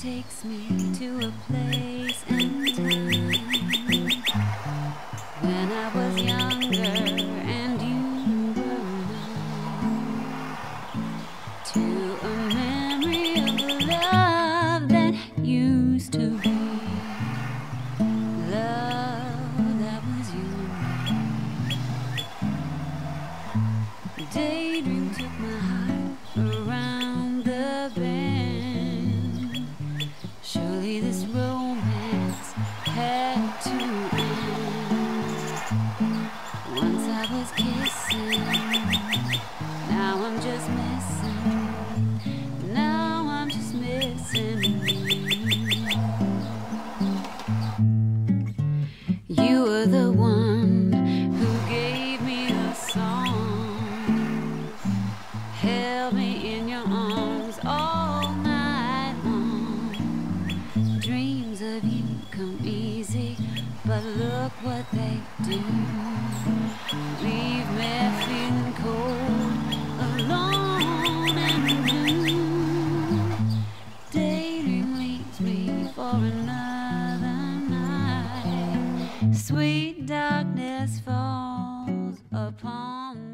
takes me to a place and time when I was younger and you were mine, to a memory of love that used to be, love that was you and me. Daydream took my heart around the bend. Surely this romance had to end. Once I was kissing, now I'm just missing. Now I'm just missing you. You were the one who gave me a song, held me in your arms all night long. Dreams of you come easy, but look what they do. Leave me feeling cold, alone and blue. Daydream leaves me for another night. Sweet darkness falls upon me.